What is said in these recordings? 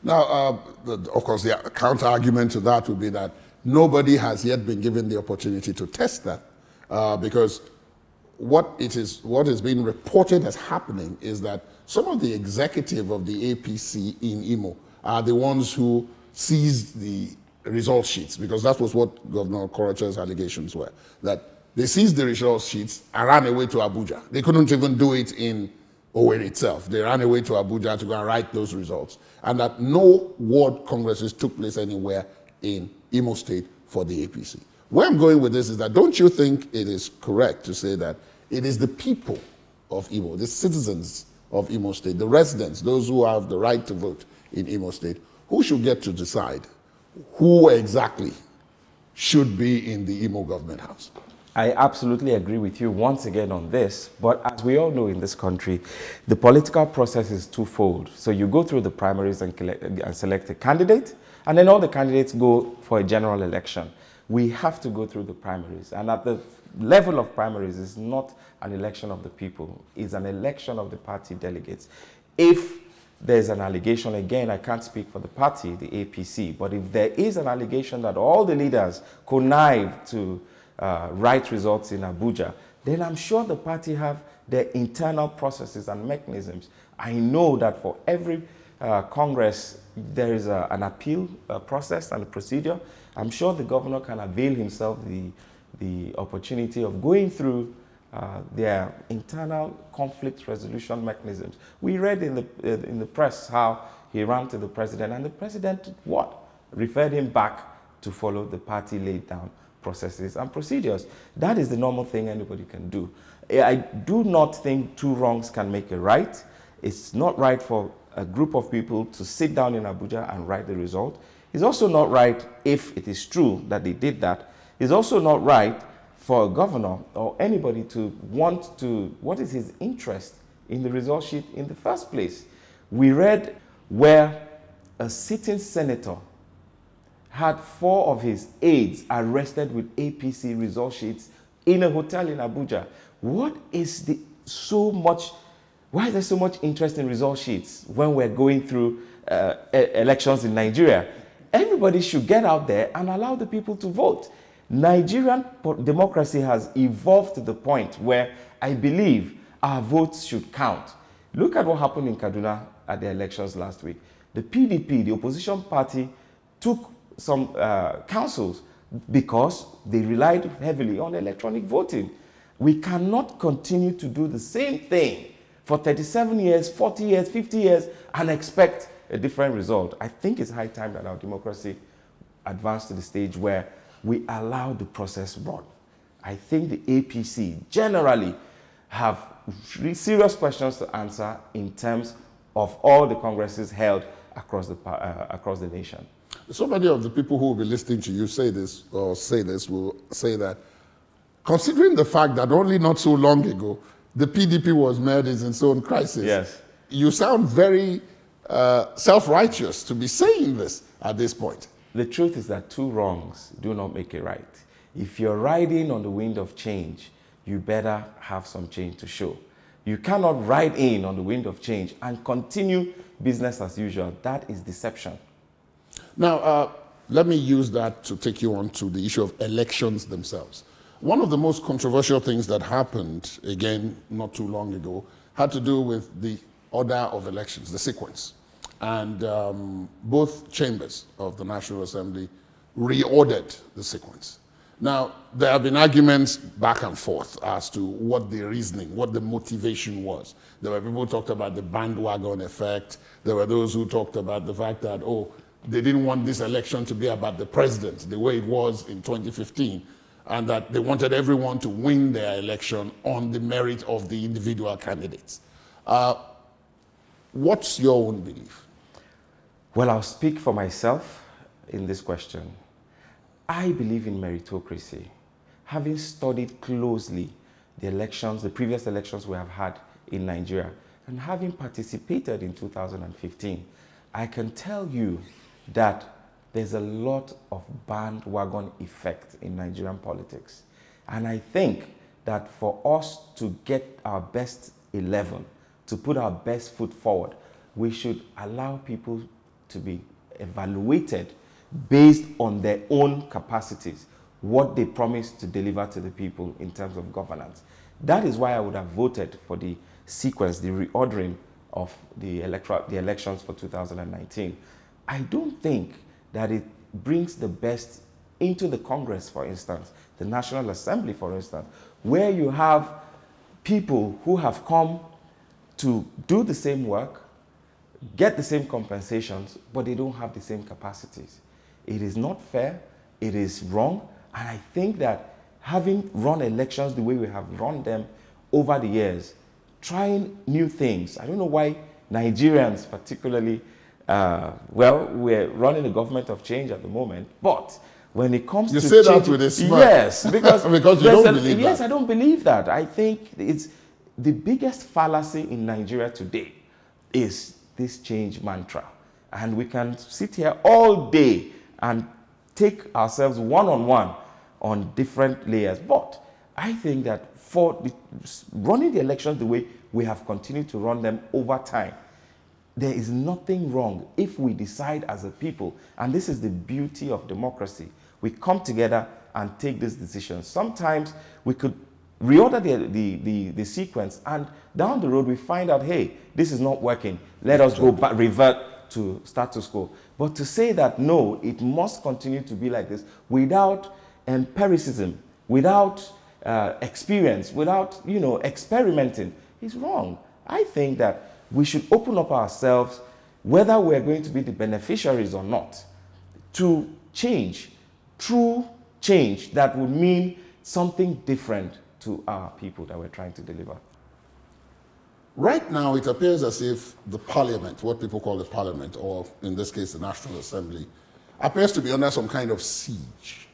Now, of course, the counter-argument to that would be that nobody has yet been given the opportunity to test that, because what is being reported as happening is that some of the executive of the APC in Imo are the ones who seized the result sheets, because that was what Governor Korocha's allegations were, that they seized the result sheets and ran away to Abuja. They couldn't even do it in Owerri itself. They ran away to Abuja to go and write those results, and that no ward congresses took place anywhere in Imo State for the APC. Where I'm going with this is that, don't you think it is correct to say that it is the people of Imo, the citizens of Imo State, the residents, those who have the right to vote in Imo State, who should get to decide who exactly should be in the Imo government house? I absolutely agree with you once again on this, but as we all know in this country, the political process is twofold. So you go through the primaries and select a candidate, and then all the candidates go for a general election. We have to go through the primaries, and at the level of primaries is not an election of the people, it's an election of the party delegates. If there's an allegation, again, I can't speak for the party, the APC, but if there is an allegation that all the leaders connived to write results in Abuja, then I'm sure the party have their internal processes and mechanisms. I know that for every Congress, there is an appeal process and a procedure. I'm sure the governor can avail himself the opportunity of going through their internal conflict resolution mechanisms. We read in the press how he ran to the president, and the president, what? Referred him back to follow the party laid down processes and procedures. That is the normal thing anybody can do. I do not think two wrongs can make a right. It's not right for a group of people to sit down in Abuja and write the result. It's also not right, if it is true that they did that, it's also not right for a governor or anybody to want to, what is his interest in the result sheet in the first place? We read where a sitting senator had 4 of his aides arrested with APC result sheets in a hotel in Abuja. Why is there so much interest in result sheets when we're going through elections in Nigeria? Everybody should get out there and allow the people to vote. Nigerian democracy has evolved to the point where I believe our votes should count. Look at what happened in Kaduna at the elections last week. The PDP, the opposition party, took some councils because they relied heavily on electronic voting. We cannot continue to do the same thing for 37 years, 40 years, 50 years and expect a different result. I think it's high time that our democracy advance to the stage where we allow the process run. I think the APC generally have serious questions to answer in terms of all the congresses held across the nation. So many of the people who will be listening to you say this will say that, considering the fact that only not so long ago the PDP was mired in its own crisis, yes, you sound very self-righteous to be saying this at this point. The truth is that two wrongs do not make a right. If you're riding on the wind of change, you better have some change to show. You cannot ride in on the wind of change and continue business as usual. That is deception. Now, let me use that to take you on to the issue of elections themselves. One of the most controversial things that happened, again, not too long ago, had to do with the order of elections, the sequence. And both chambers of the National Assembly reordered the sequence. Now, there have been arguments back and forth as to what the reasoning, what the motivation was. There were people who talked about the bandwagon effect. There were those who talked about the fact that, oh, they didn't want this election to be about the president the way it was in 2015, and that they wanted everyone to win their election on the merit of the individual candidates. What's your own belief? Well, I'll speak for myself in this question. I believe in meritocracy. Having studied closely the elections, the previous elections we have had in Nigeria, and having participated in 2015, I can tell you that there's a lot of bandwagon effect in Nigerian politics. And I think that for us to get our best 11, to put our best foot forward, we should allow people to be evaluated based on their own capacities, what they promise to deliver to the people in terms of governance. That is why I would have voted for the sequence, the reordering of the elections for 2019. I don't think that it brings the best into the Congress, for instance, the National Assembly, for instance, where you have people who have come to do the same work, get the same compensations, but they don't have the same capacities. It is not fair, it is wrong, and I think that having run elections the way we have run them over the years, trying new things, I don't know why Nigerians particularly, well, we're running a government of change at the moment, but when it comes you to say change, that with a smile. yes, because, because you don't believe yes, that. I don't believe that. I think it's the biggest fallacy in Nigeria today is this change mantra. And we can sit here all day and take ourselves one-on-one on different layers. But I think that for running the elections the way we have continued to run them over time, there is nothing wrong if we decide as a people, and this is the beauty of democracy, we come together and take these decisions. Sometimes we could reorder the sequence, and down the road we find out, hey, this is not working. Let us go back, revert to status quo. But to say that, no, it must continue to be like this without empiricism, without experience, without, experimenting, is wrong. I think that we should open up ourselves, whether we're going to be the beneficiaries or not, to change, true change that would mean something different to our people that we're trying to deliver. Right now, it appears as if the parliament, what people call the parliament, or in this case, the National Assembly, appears to be under some kind of siege.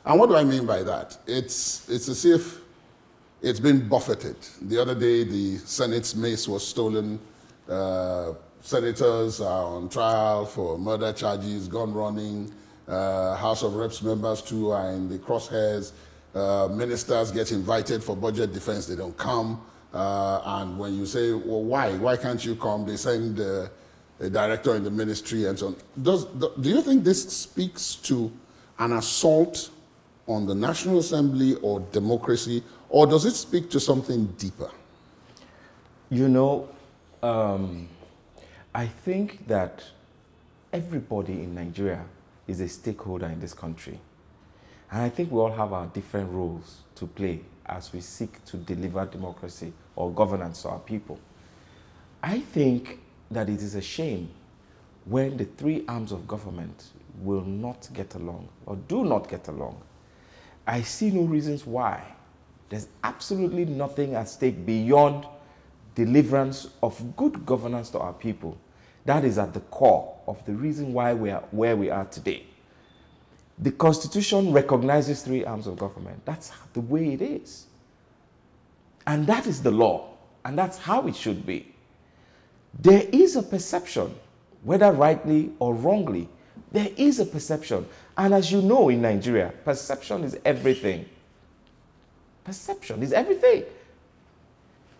And what do I mean by that? It's as if it's been buffeted. The other day, the Senate's mace was stolen. Senators are on trial for murder charges, gun running. House of Reps members, too, are in the crosshairs. Ministers get invited for budget defense, they don't come. And when you say, well, why can't you come? They send a director in the ministry and so on. Do you think this speaks to an assault on the National Assembly or democracy, or does it speak to something deeper? I think that everybody in Nigeria is a stakeholder in this country. And I think we all have our different roles to play as we seek to deliver democracy or governance to our people. I think that it is a shame when the three arms of government will not get along or do not get along. I see no reasons why. There's absolutely nothing at stake beyond deliverance of good governance to our people. That is at the core of the reason why we are where we are today. The Constitution recognizes three arms of government. That's the way it is. And that is the law. And that's how it should be. There is a perception, whether rightly or wrongly, there is a perception. And as you know in Nigeria, perception is everything. Perception is everything.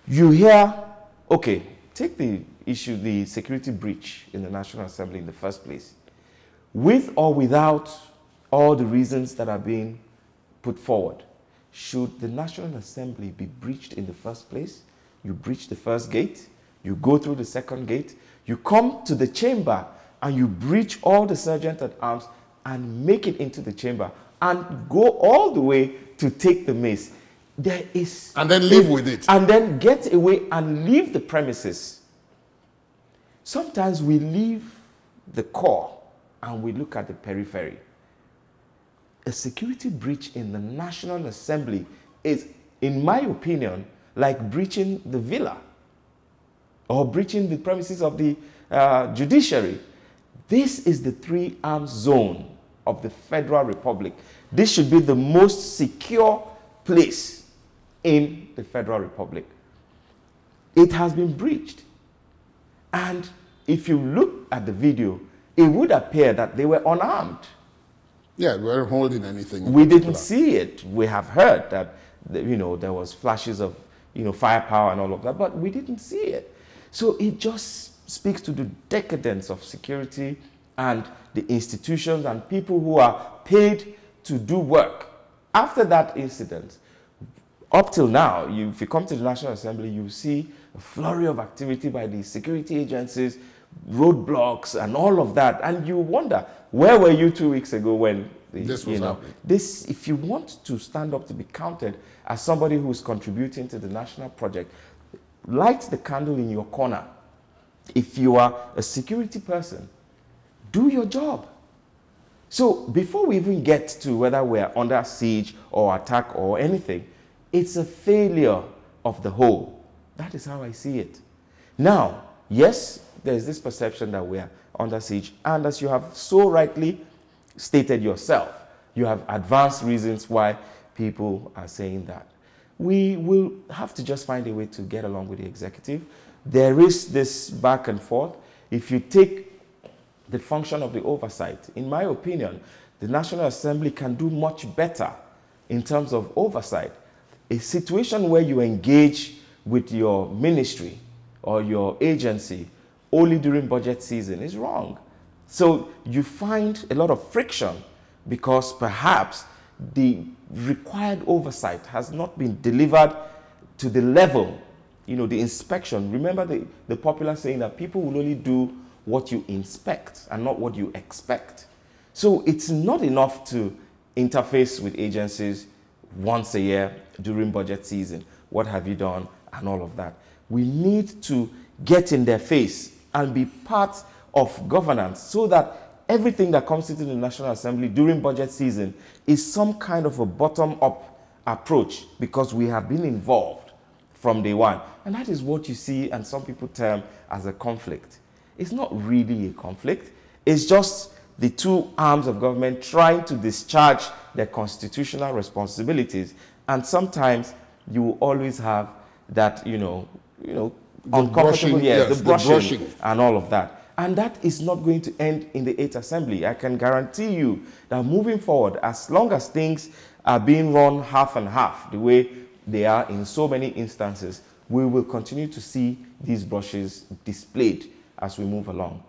You hear, okay, take the issue, the security breach in the National Assembly in the first place. With or without all the reasons that are being put forward, should the National Assembly be breached in the first place? You breach the first gate, you go through the second gate, you come to the chamber and you breach all the sergeant at arms and make it into the chamber and go all the way to take the mace. There is... And then live with it. And then get away and leave the premises. Sometimes we leave the core and we look at the periphery. A security breach in the National Assembly is, in my opinion, like breaching the villa or breaching the premises of the judiciary. This is the three-arm zone of the Federal Republic. This should be the most secure place in the Federal Republic. It has been breached. And if you look at the video, it would appear that they were unarmed. Yeah, we weren't holding anything. We didn't see it. We have heard that, there was flashes of, firepower and all of that, but we didn't see it. So it just speaks to the decadence of security and the institutions and people who are paid to do work. After that incident, up till now, if you come to the National Assembly, you see a flurry of activity by the security agencies, roadblocks and all of that. And you wonder, where were you 2 weeks ago when this was happening? If you want to stand up to be counted as somebody who is contributing to the national project, light the candle in your corner. If you are a security person, do your job. So before we even get to whether we're under siege or attack or anything, it's a failure of the whole. That is how I see it. Now, yes, there's this perception that we're under siege, and as you have so rightly stated yourself, you have advanced reasons why people are saying that. We will have to just find a way to get along with the executive. There is this back and forth. If you take the function of the oversight, in my opinion, the National Assembly can do much better in terms of oversight. A situation where you engage with your ministry or your agency only during budget season is wrong. So you find a lot of friction because perhaps the required oversight has not been delivered to the level, the inspection. Remember the popular saying that people will only do what you inspect and not what you expect. So it's not enough to interface with agencies once a year during budget season. What have you done? And all of that. We need to get in their face and be part of governance so that everything that comes into the National Assembly during budget season is some kind of a bottom-up approach, because we have been involved from day one. And that is what you see and some people term as a conflict. It's not really a conflict. It's just the two arms of government trying to discharge their constitutional responsibilities. And sometimes you will always have that, uncomfortable, the brushing and all of that. And that is not going to end in the 8th Assembly. I can guarantee you that moving forward, as long as things are being run half and half, the way they are in so many instances, we will continue to see these brushes displayed as we move along.